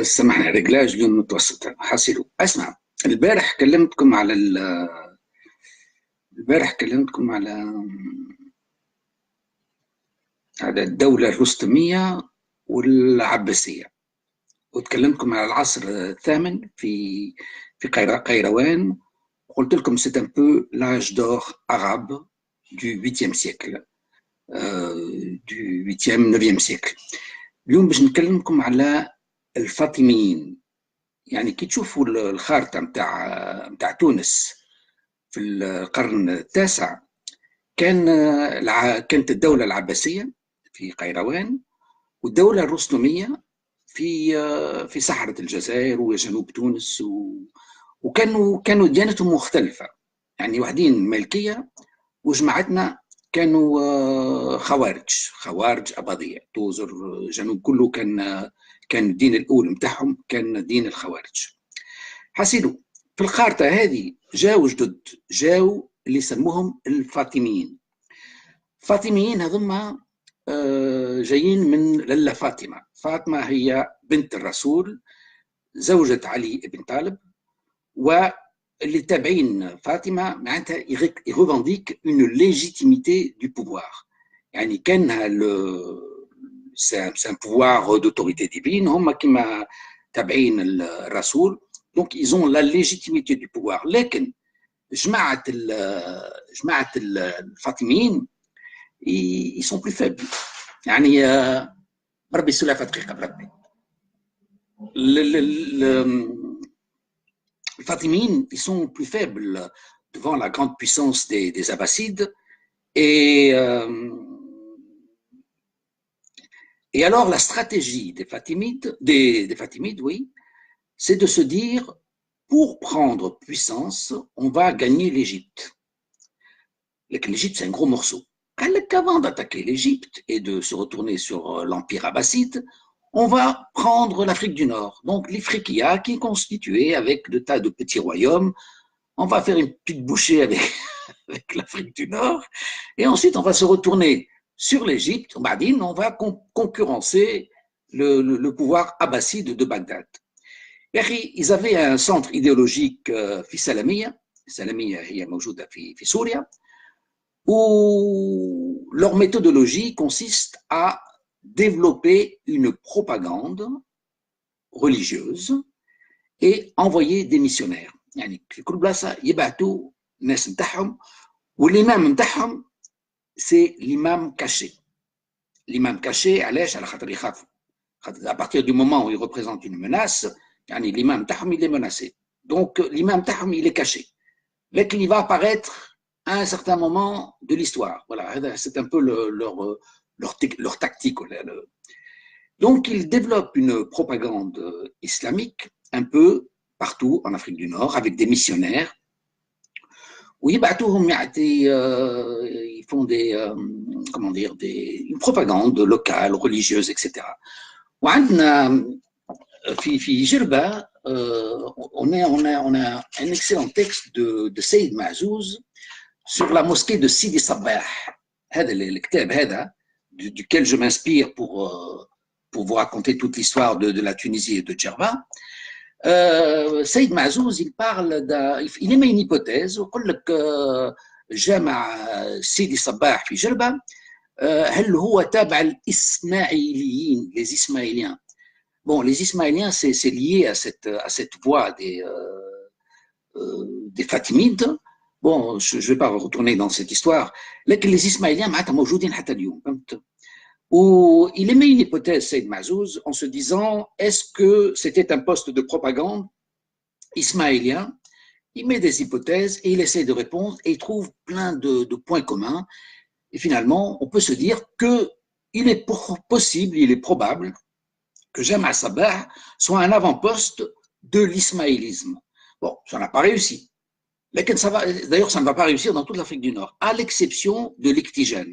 سامحني رجلاج اليوم متوسطة حاسيلو. اسمع، البارح كلمتكم على البارح كلمتكم على الدولة الرستمية والعباسية، وتكلمتكم على العصر الثامن في قيروان. قلت لكم c'est un peu l'âge d'or arabe du 8e siècle, du 8e 9e siècle. اليوم باش نكلمكم على الفاطميين. يعني كي تشوفوا الخارطة متاع تونس في القرن التاسع، كانت الدولة العباسية في قيروان، والدولة الرستمية في صحراء الجزائر وجنوب تونس، وكانوا ديانتهم مختلفة. يعني واحدين مالكية وجماعتنا كانوا خوارج أباضية. توزر جنوب كله كان الدين الأول متاعهم كان دين الخوارج. حسيلوا في الخارطة هذه جاو جدد، جاو اللي سموهم الفاطميين. الفاطميين هذوما جايين من للا فاطمة. فاطمة هي بنت الرسول، زوجة علي بن طالب، واللي تابعين فاطمة معناتها يغوفانديك اون ليجيتيميتي دو بوفوار. يعني كانها سان بوفوار d'autorité divine، هما كما تابعين الرسول، دونك ايزون لا ليجيتيميتي دو بوفوار. لكن جماعة الفاطميين ils sont plus faibles. يعني بربي السلافة دقيقة بربي. Les Fatimides, ils sont plus faibles devant la grande puissance des Abbassides. Et alors, la stratégie des Fatimides, oui, c'est de se dire, pour prendre puissance, on va gagner l'Égypte. L'Égypte, c'est un gros morceau. Avant d'attaquer l'Égypte et de se retourner sur l'Empire abbasside, on va prendre l'Afrique du Nord, donc l'Ifriqiya, qui est constituée avec de tas de petits royaumes. On va faire une petite bouchée avec l'Afrique du Nord, et ensuite on va se retourner sur l'Égypte. On va concurrencer le pouvoir abbasside de Bagdad. Ils avaient un centre idéologique في سلمية هي موجودة في سوريا، où leur méthodologie consiste à développer une propagande religieuse et envoyer des missionnaires. يعني في كل بلاصة يبعثوا ناس نتاعهم، والإمام نتاعهم سي l'imam caché. L'imam caché علاش؟ على خاطر يخافوا. À partir du moment où il représente une menace, يعني l'imam نتاعهم il est menacé. Donc l'imam نتاعهم il est caché. لكن il va apparaître à un certain moment de l'histoire. Voilà, c'est un peu leur tactique. Donc, ils développent une propagande islamique un peu partout en Afrique du Nord avec des missionnaires. Où ils font une propagande locale, religieuse, etc. في جربة on a un excellent texte de Saïd Mazouz sur la mosquée de Sidi Sabah. هذا الكتاب هذا duquel je m'inspire pour vous raconter toute l'histoire de la Tunisie et de Djerba. Saïd Mazouz, il émet une hypothèse ويقول لك جامع سيدي صباح في جربة هل هو تابع الإسماعيليين, les Ismaéliens. Bon, les Ismaéliens, c'est lié à cette voie des Fatimides. Bon, je ne vais pas retourner dans cette histoire. Les Ismaéliens, où il émet une hypothèse, Saïd Mazouz, en se disant, est-ce que c'était un poste de propagande ismaélien? Il met des hypothèses et il essaie de répondre et il trouve plein de points communs. Et finalement, on peut se dire qu'il est possible, il est probable que Jama' Sabah soit un avant-poste de l'ismaélisme. Bon, ça n'a pas réussi. D'ailleurs, ça ne va pas réussir dans toute l'Afrique du Nord, à l'exception de l'Iktijan.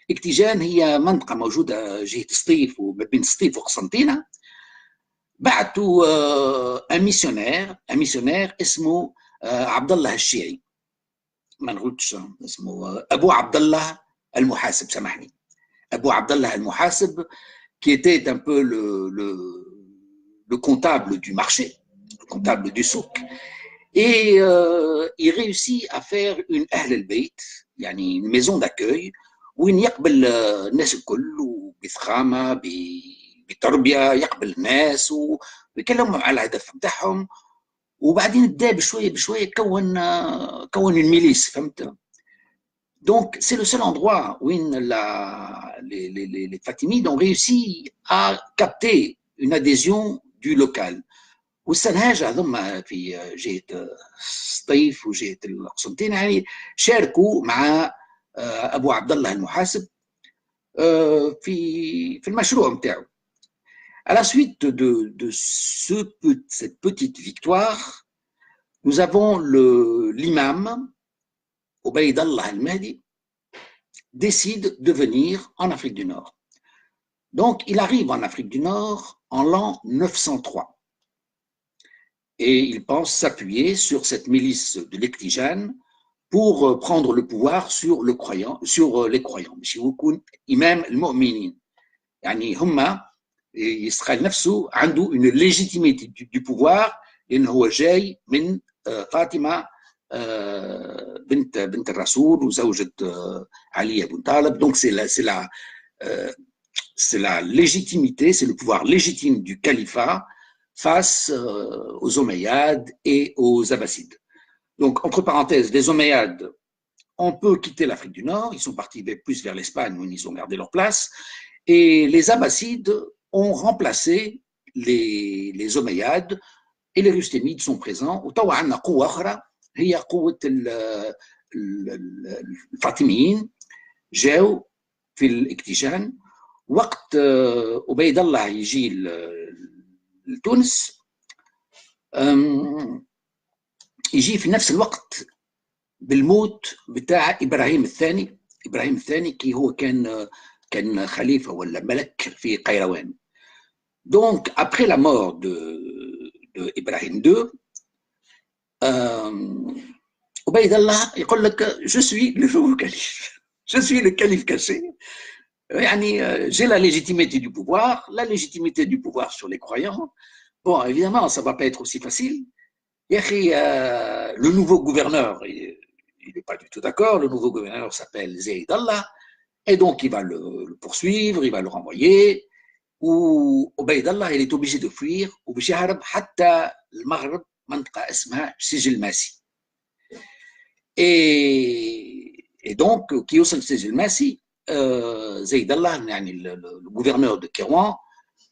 Iktijan, هي منطقة موجودة جهة سطيف وما بين سطيف وقسنطينة. بعثوا un missionnaire اسمه عبد الله الشيعي. ما نقولش اسمه أبو عبد الله المحاسب، سامحني. أبو عبد الله المحاسب, qui était un peu le comptable du marché, le comptable du souk. Et il réussit à faire une Ahl al-Bayt, يعني une maison d'accueil, وين يقبل الناس الكل وبفخامة بتربية، يقبل الناس ويكلمهم على الهدف بتاعهم. وبعدين بدا بشويه بشويه كون الميليس، فهمت. Donc, c'est le seul endroit où les Fatimides ont réussi à capter une adhésion du local. والسنهاج هذوما في جهه سطيف وجهه القسنطين يعني شاركوا مع ابو عبد الله المحاسب في المشروع نتاعو. À la suite de cette petite victoire, nous avons l'imam Obaïd Allah al-Mahdi décide de venir en Afrique du Nord. Donc, il arrive en Afrique du Nord en l'an 903. Et il pense s'appuyer sur cette milice de l'Ektijane pour prendre le pouvoir sur les croyants. باش يكون إمام المؤمنين. يعني هما يسخل نفسه عنده une légitimité du pouvoir لأنه هو جاي من فاطمة بنت الرسول وزوجة علي بن طالب. Donc c'est la légitimité, c'est le pouvoir légitime du califat face aux Omeyyades et aux Abbassides. Donc, entre parenthèses, les Omeyyades, on peut quitter l'Afrique du Nord, ils sont partis plus vers l'Espagne où ils ont gardé leur place, et les Abbassides ont remplacé les Omeyyades et les Rustémides sont présents. وطبعا عندنا قوة أخرى هي قوة الفاطميين جاوا في الاكتيجان وقت عبيد الله يجي لتونس. يجي في نفس الوقت بالموت بتاع إبراهيم الثاني كي هو كان خليفة ولا ملك في قيروان. Donc, après la mort de Ibrahim II, Ubayd Allah يقول لك je suis le nouveau calife, je suis le calife caché. J'ai la légitimité du pouvoir sur les croyants. Bon, évidemment, ça ne va pas être aussi facile. Le nouveau gouverneur, il n'est pas du tout d'accord. Le nouveau gouverneur s'appelle Zayd Allah, et donc il va le poursuivre, il va le renvoyer. وعبيد الله il est obligé de fuir وباش يهرب حتى المغرب منطقة اسمها سجل ماسي. Et donc كي يوصل سجل ماسي زيد الله يعني الجوفرنور دو كيروان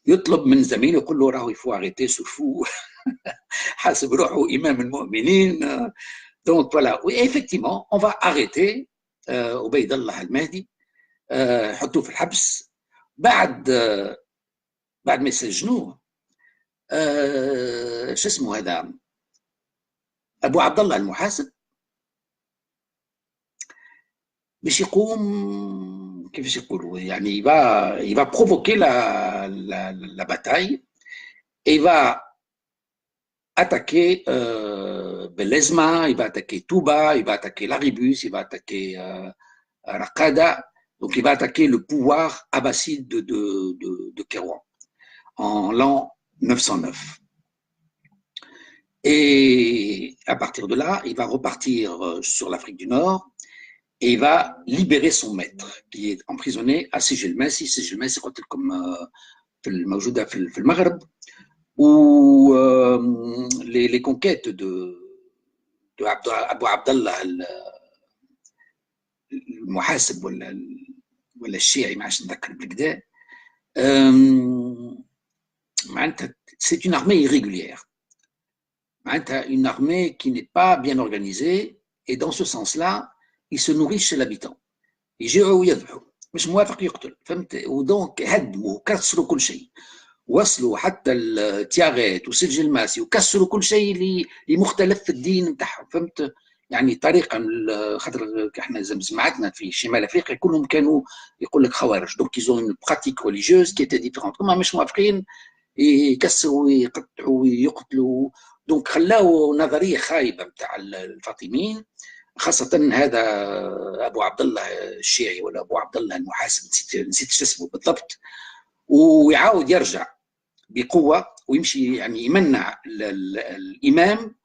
يطلب من زميله يقول له راهو يفو اريتي سو فو حاسب روحه امام المؤمنين. Donc voilà, oui, effectivement on va arrêter عبيد الله المهدي حطوه في الحبس. بعد ما يسجنوه شو اسمه هذا ابو عبد الله المحاسب باش يقوم كيفاش يقولوا يعني il va provoquer la bataille et il va attaquer Belezma, il va attaquer Touba, il va attaquer Laribus, il va attaquer Raqada. Donc il va attaquer le pouvoir abbasside de Kérouan en l'an 909. Et à partir de là, il va repartir sur l'Afrique du Nord et il va libérer son maître qui est emprisonné à Sijil Massi. Sijil Massi, comme الموجودة في المغرب où les conquêtes de Abu Abdallah المحاسب ولا الشيعي ما عادش نذكر بالكدا. C'est une armée irrégulière, une armée qui n'est pas bien organisée, et dans ce sens-là, ils se nourrissent chez l'habitant. يجيعوا ويذبحوا، مش موافق يقتل، فهمت؟ ودونك هدموا وكسروا كل شيء، وصلوا حتى التياغات وسجل الماسي وكسروا كل شيء اللي مختلف في الدين نتاعهم، فهمت؟ يعني طريقه خاطر احنا جماعتنا في شمال افريقيا كلهم كانوا يقول لك خوارج، دونك ils ont une pratique religieuse qui était différente. هما مش موافقين يكسروا ويقطعوا ويقتلوا، دونك خلاو نظريه خايبه نتاع الفاطميين، خاصه هذا ابو عبد الله الشيعي ولا ابو عبد الله المحاسب، نسيت شو اسمه بالضبط، ويعاود يرجع بقوة ويمشي يعني يمنع الإمام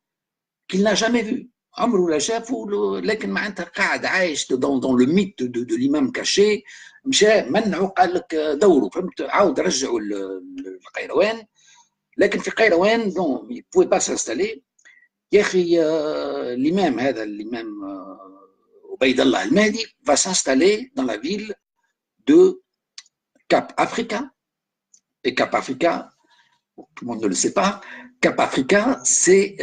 qu'il n'a jamais vu. عمره لا شافه لكن معناتها قاعد عايش dans le mythe de l'imam caché مشى منعه قال لك دوره فهمت عاود رجعوا القيروان لكن في قيروان non il pouvait pas s'installer يا اخي الامام هذا الامام عبيد الله المهدي va s'installer dans la ville de Cap Africa et Cap Africa tout le monde ne le sait pas Cap Africa c'est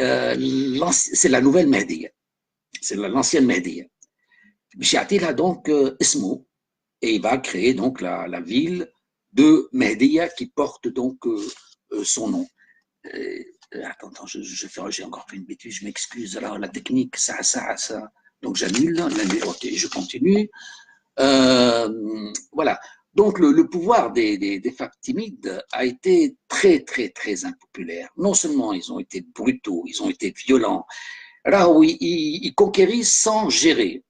la nouvelle Mehdiya c'est l'ancienne Mehdiya باش يعطي لها donc اسمه et il va créer donc la ville de Mehdiya qui porte donc son nom. Attends, j'ai encore fait une bêtise, je m'excuse. Alors, la technique, ça. Donc, j'annule, ok, je continue. Voilà. Donc, le pouvoir des Fatimides a été très, très, très impopulaire. Non seulement ils ont été brutaux, ils ont été violents. Alors, ils conquérissent sans gérer.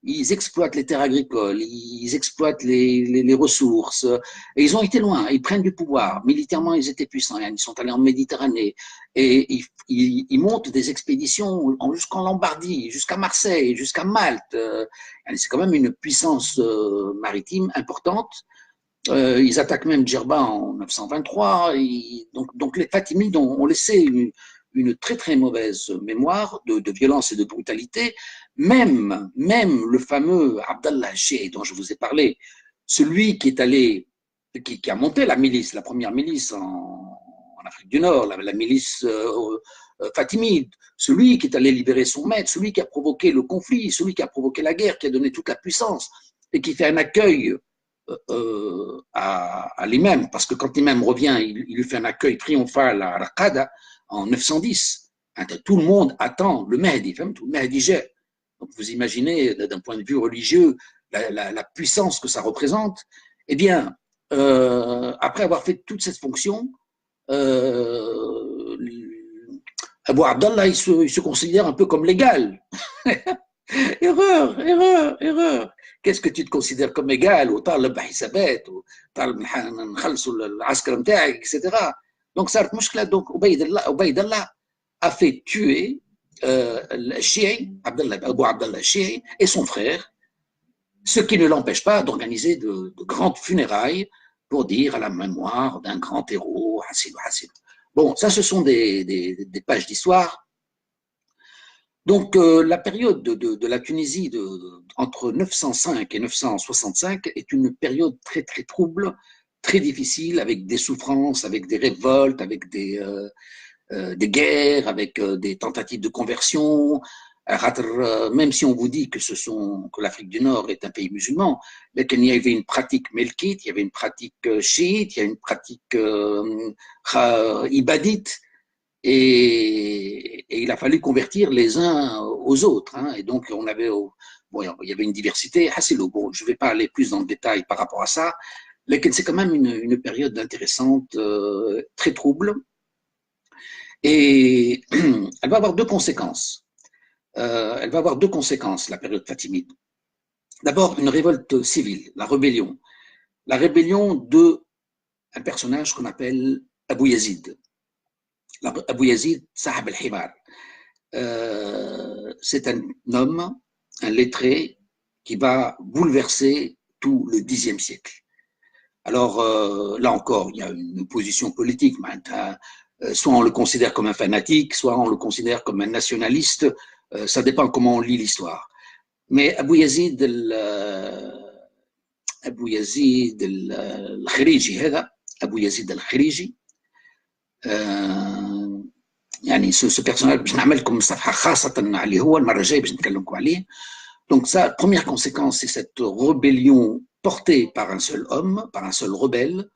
Ils exploitent les terres agricoles, ils exploitent les ressources, et ils ont été loin, ils prennent du pouvoir. Militairement, ils étaient puissants, ils sont allés en Méditerranée, et ils montent des expéditions jusqu'en Lombardie, jusqu'à Marseille, jusqu'à Malte. C'est quand même une puissance maritime importante. Ils attaquent même Djerba en 923, donc les Fatimides ont laissé une très très mauvaise mémoire de violence et de brutalité. Même le fameux Abdallah Sheh dont je vous ai parlé, celui qui est allé, qui a monté la milice, la première milice en Afrique du Nord, la milice fatimide, celui qui est allé libérer son maître, celui qui a provoqué le conflit, celui qui a provoqué la guerre, qui a donné toute la puissance et qui fait un accueil à l'imam, parce que quand l'imam revient, il lui fait un accueil triomphal à Raqada en 910. Tout le monde attend le Mahdi, le Mahdi Jeh. Donc vous imaginez d'un point de vue religieux la puissance que ça représente. Eh bien, après avoir fait toute cette fonction, Abu Abdallah, il se considère un peu comme légal. Erreur. Qu'est-ce que tu te considères comme égal ou طالب بحسابات ou طالب نخلصوا العسكر نتاعك etc. Donc صارت مشكلة. Donc عبيد الله a fait tuer le chiite Abu Abdallah Chihi et son frère, ce qui ne l'empêche pas d'organiser de grandes funérailles pour dire à la mémoire d'un grand héros, Hassid. Bon, ça ce sont des pages d'histoire. Donc la période de la Tunisie entre 905 et 965 est une période très très trouble, très difficile, avec des souffrances, avec des révoltes, avec des guerres, avec des tentatives de conversion. Même si on vous dit que l'Afrique du Nord est un pays musulman, mais qu'il y avait une pratique melkite, il y avait une pratique chiite, il y a une pratique ibadite, et il a fallu convertir les uns aux autres. Et donc, il y avait une diversité assez lourde. Bon, je ne vais pas aller plus dans le détail par rapport à ça, mais c'est quand même une période intéressante, très trouble. Et elle va avoir deux conséquences. La période fatimide. D'abord, une révolte civile, la rébellion. La rébellion d'un personnage qu'on appelle Abu Yazid. Abu Yazid, Sahab al-Himar. C'est un homme, un lettré, qui va bouleverser tout le Xe siècle. Alors, là encore, il y a une opposition politique. Soit on le considère comme un fanatique, soit on le considère comme un nationaliste. Ça dépend comment on lit l'histoire. Mais Abu Yazid al-Khariji, Abu Yazid al-Khariji, يعني ce personnage باش نعملكم صفحه خاصه عليه هو المره الجايه باش نتكلمكم عليه. Donc ça, première conséquence, c'est cette rébellion portée par un seul homme, par un seul rebelle,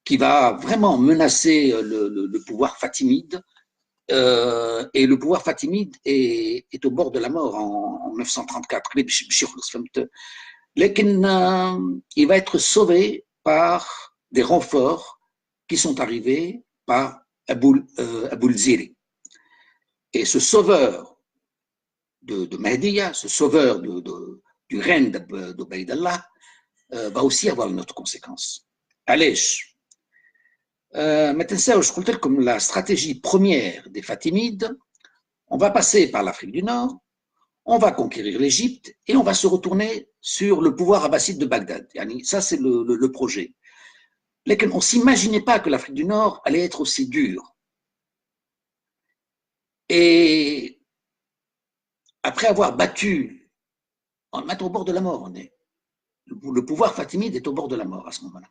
qui va vraiment menacer le pouvoir fatimide. Et le pouvoir fatimide est au bord de la mort en 934. Il va être sauvé par des renforts qui sont arrivés par Abul Ziri. Et ce sauveur de Mahdiya, ce sauveur du règne d'Ubayd Allah, va aussi avoir une autre conséquence. Allège. Maintenant, je compte comme la stratégie première des Fatimides, on va passer par l'Afrique du Nord, on va conquérir l'Égypte et on va se retourner sur le pouvoir abbasside de Bagdad. Ça, c'est le projet. On ne s'imaginait pas que l'Afrique du Nord allait être aussi dure. Et après avoir battu, on est au bord de la mort, le pouvoir fatimide est au bord de la mort à ce moment-là.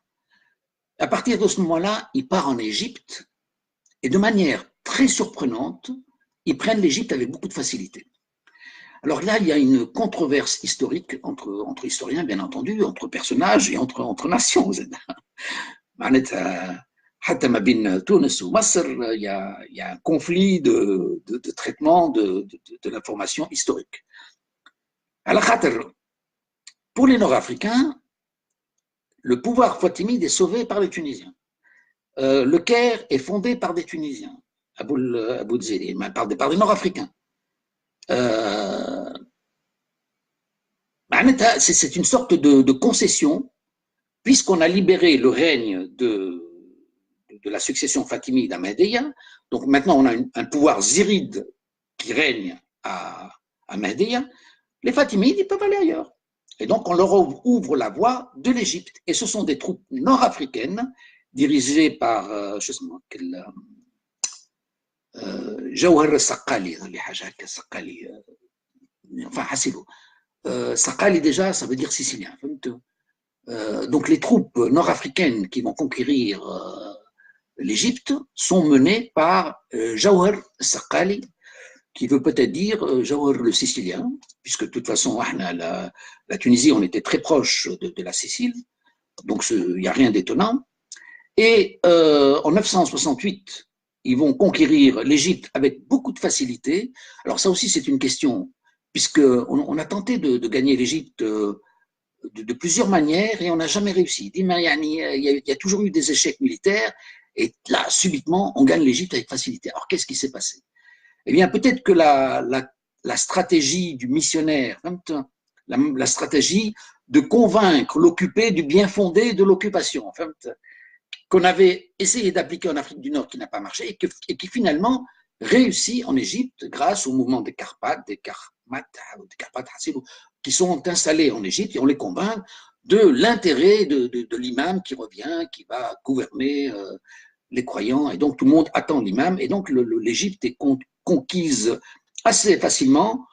À partir de ce moment-là, il part en Égypte et de manière très surprenante, ils prennent l'Égypte avec beaucoup de facilité. Alors là, il y a une controverse historique entre historiens, bien entendu, entre personnages et entre nations. حتى ما بين تونس ومصر il y a un conflit de traitement de l'information historique. على خاطر pour les Nord-Africains, le pouvoir fatimide est sauvé par les Tunisiens. Le Caire est fondé par des Tunisiens, Abou Zéli, par des Nord-Africains. C'est une sorte de concession, puisqu'on a libéré le règne de la succession fatimide à Mahdiya. Donc maintenant, on a un pouvoir ziride qui règne à Mahdiya. Les Fatimides, ils peuvent aller ailleurs. Et donc, on leur ouvre la voie de l'Égypte. Et ce sont des troupes nord-africaines dirigées par, je sais pas quel, Jawhar Sakali, enfin, Hassilo. Sakali, déjà, ça veut dire sicilien. Donc, les troupes nord-africaines qui vont conquérir l'Égypte sont menées par Jawhar Sakali, qui veut peut-être dire Jawhar le Sicilien, puisque de toute façon, la Tunisie, on était très proche de la Sicile, donc il n'y a rien d'étonnant. Et en 968, ils vont conquérir l'Égypte avec beaucoup de facilité. Alors ça aussi, c'est une question, puisqu'on a tenté de gagner l'Égypte de plusieurs manières et on n'a jamais réussi. Il y a toujours eu des échecs militaires et là, subitement, on gagne l'Égypte avec facilité. Alors qu'est-ce qui s'est passé? Eh bien, peut-être que la stratégie du missionnaire, la stratégie de convaincre l'occupé du bien fondé de l'occupation, qu'on avait essayé d'appliquer en Afrique du Nord, qui n'a pas marché, et qui finalement réussit en Égypte grâce au mouvement des Carpates, qui sont installés en Égypte, et on les convainc de l'intérêt de l'imam qui revient, qui va gouverner les croyants, et donc tout le monde attend l'imam, et donc l'Égypte est conquise assez facilement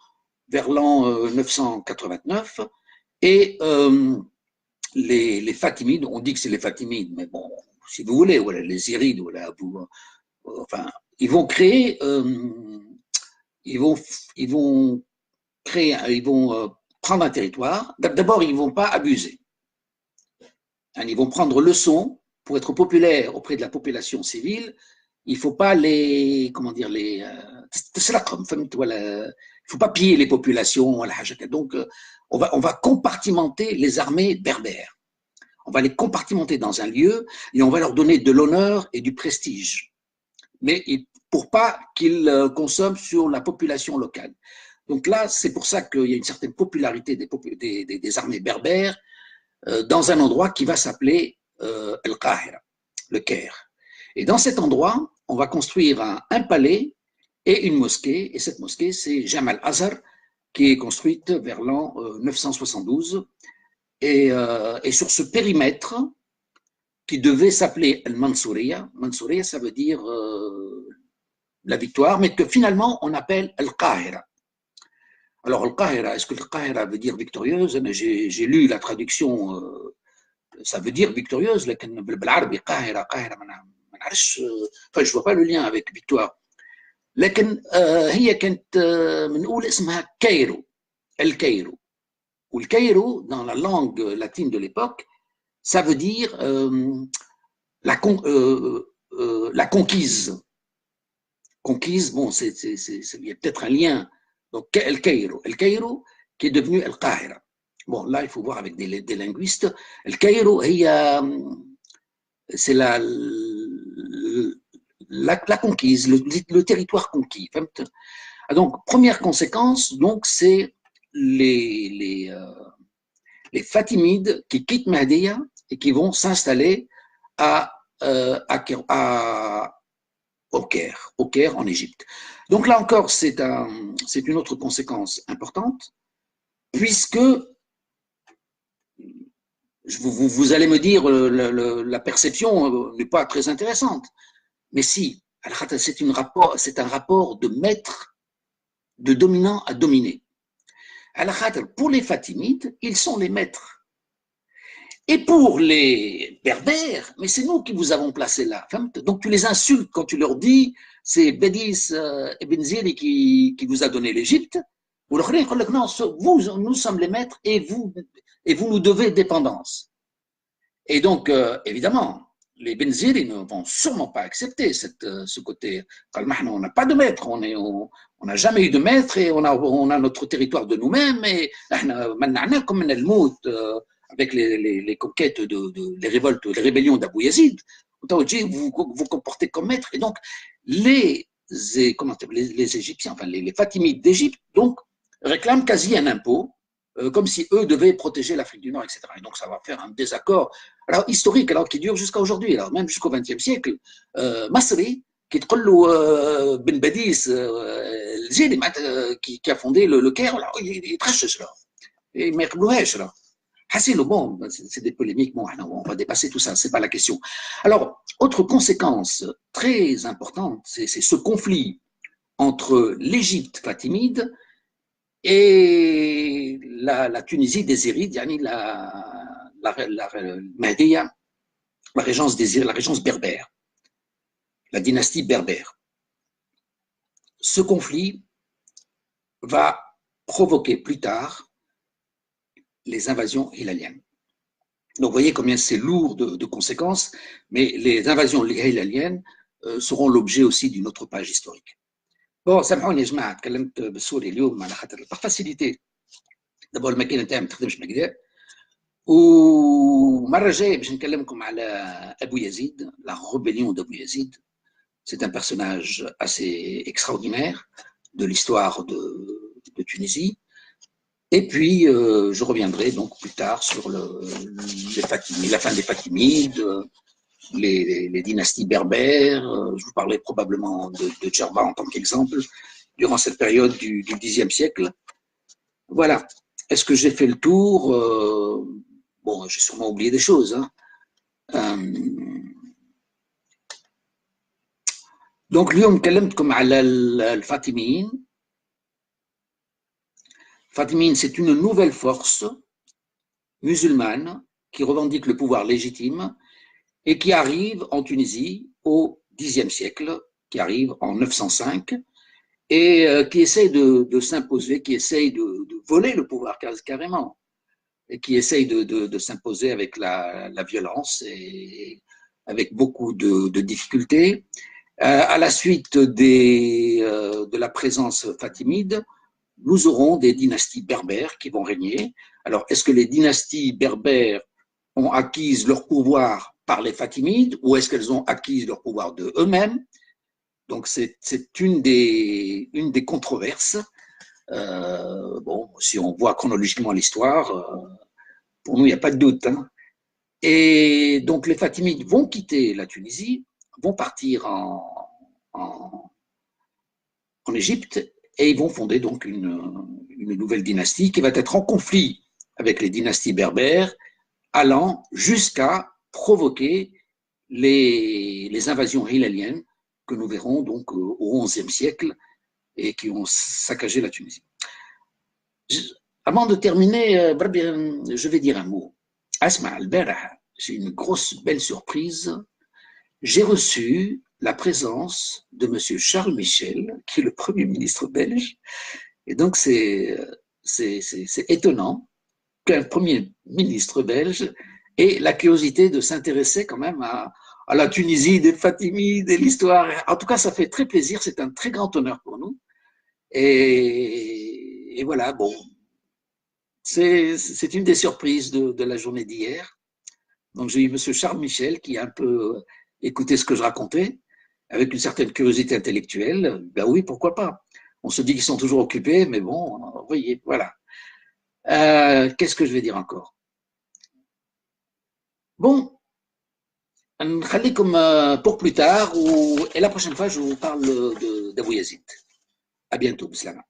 vers l'an 989, et les Fatimides, on dit que c'est les Fatimides, mais bon, si vous voulez, voilà, les Irides, voilà, enfin, ils vont créer, ils vont prendre un territoire. D'abord, ils ne vont pas abuser. Ils vont prendre leçon pour être populaires auprès de la population civile. Il ne faut pas comment dire, il ne faut pas piller les populations. Donc, on va compartimenter les armées berbères. On va les compartimenter dans un lieu et on va leur donner de l'honneur et du prestige. Mais pour pas qu'ils consomment sur la population locale. Donc là, c'est pour ça qu'il y a une certaine popularité des armées berbères dans un endroit qui va s'appeler El-Qahira, le Caire. Et dans cet endroit, on va construire un palais et une mosquée. Et cette mosquée, c'est Jamal Azhar, qui est construite vers l'an 972. Et sur ce périmètre, qui devait s'appeler Al-Mansouriya, Mansouriya, ça veut dire la victoire, mais que finalement, on appelle Al-Qahira. Alors, Al-Qahira, est-ce que Al-Qahira veut dire victorieuse? J'ai lu la traduction, ça veut dire victorieuse, mais بالعربي قاهرة ما نعرفش, enfin je vois pas le lien avec victoire. لكن هي كانت بنقول اسمها كايرو, الكايرو. والكايرو dans la langue latine de l'époque, ça veut dire la conquise. Conquise, bon, il y a peut-être un lien. Donc, El Cairo, qui est devenu El Qahira. Bon, là, il faut voir avec des linguistes. El Cairo, c'est la conquise, le territoire conquis. Donc, première conséquence, donc, c'est les Fatimides qui quittent Mahdiya et qui vont s'installer à au Caire en Égypte. Donc là encore, c'est une autre conséquence importante, puisque vous allez me dire la perception n'est pas très intéressante. Mais si, c'est un rapport de maître, de dominant à dominé. Pour les Fatimides, ils sont les maîtres. Et pour les Berbères, mais c'est nous qui vous avons placés là. Donc tu les insultes quand tu leur dis c'est Bédis Ibn Ziri qui vous a donné l'Égypte. Vous leur dites non, nous sommes les maîtres et vous nous devez dépendance. Et donc, évidemment, les Benziri ne vont sûrement pas accepter ce côté. On n'a pas de maître, on n'a jamais eu de maître et on a notre territoire de nous-mêmes. Et comme avec les conquêtes, les révoltes, les rébellions d'Abou Yazid, vous vous comportez comme maître. Et donc, les Égyptiens, enfin les Fatimides d'Égypte, donc, réclament quasi un impôt, comme si eux devaient protéger l'Afrique du Nord, etc. Et donc, ça va faire un désaccord historique, qui dure jusqu'à aujourd'hui, même jusqu'au XXe siècle. Masri, qui est Ben Badis, qui a fondé le Caire, il est très cher. Et là. Bon, c'est des polémiques, bon, on va dépasser tout ça, c'est pas la question. Alors, autre conséquence très importante, c'est ce conflit entre l'Égypte fatimide et la Tunisie des Zérides, la Mahdiya, la régence berbère, la dynastie berbère. Ce conflit va provoquer plus tard les invasions hilaliennes. Donc, vous voyez combien c'est lourd de conséquences, mais les invasions hilaliennes seront l'objet aussi d'une autre page historique. Bon, سامحوني يا جماعة تكلمت بالسوري اليوم على خاطر فاسيليتي. دابا الماكينة نتاعي ما تخدمش بكدا. ومرة جاية باش نكلمكم على أبو يزيد, la rébellion d'Abou Yazid. C'est un personnage assez extraordinaire de l'histoire de Tunisie. Et puis, je reviendrai donc plus tard sur les Fatimides, la fin des Fatimides, les dynasties berbères. Je vous parlais probablement de Djerba en tant qu'exemple, durant cette période du Xe siècle. Voilà. Est-ce que j'ai fait le tour? Bon, j'ai sûrement oublié des choses. Donc, اليوم نكلمتكم على الفاطميين. Fatimine, c'est une nouvelle force musulmane qui revendique le pouvoir légitime et qui arrive en Tunisie au Xe siècle, qui arrive en 905 et qui essaye de s'imposer, qui essaye de voler le pouvoir carrément, et qui essaye de s'imposer avec la violence et avec beaucoup de difficultés. À la suite de la présence fatimide, nous aurons des dynasties berbères qui vont régner. Alors, est-ce que les dynasties berbères ont acquis leur pouvoir par les Fatimides ou est-ce qu'elles ont acquis leur pouvoir de eux-mêmes? Donc, c'est une des controverses. Bon, si on voit chronologiquement l'histoire, pour nous, il n'y a pas de doute. Et donc, les Fatimides vont quitter la Tunisie, vont partir en Égypte et ils vont fonder donc une nouvelle dynastie qui va être en conflit avec les dynasties berbères, allant jusqu'à provoquer les invasions hilaliennes que nous verrons donc au XIe siècle et qui ont saccagé la Tunisie. Avant de terminer, je vais dire un mot. Asma al-Barah, j'ai une grosse belle surprise. J'ai reçu la présence de M. Charles Michel, qui est le Premier ministre belge. Et donc, c'est étonnant qu'un Premier ministre belge ait la curiosité de s'intéresser quand même à la Tunisie, des Fatimides, et l'histoire. En tout cas, ça fait très plaisir. C'est un très grand honneur pour nous. Et voilà, bon. C'est une des surprises de la journée d'hier. Donc, j'ai eu M. Charles Michel qui a un peu écouté ce que je racontais, avec une certaine curiosité intellectuelle. Ben oui, pourquoi pas. On se dit qu'ils sont toujours occupés, mais bon, vous voyez, voilà. Qu'est-ce que je vais dire encore? Bon, نخليكم pour plus tard et la prochaine fois je vous parle d'Abou Yazid. À bientôt, Bislama.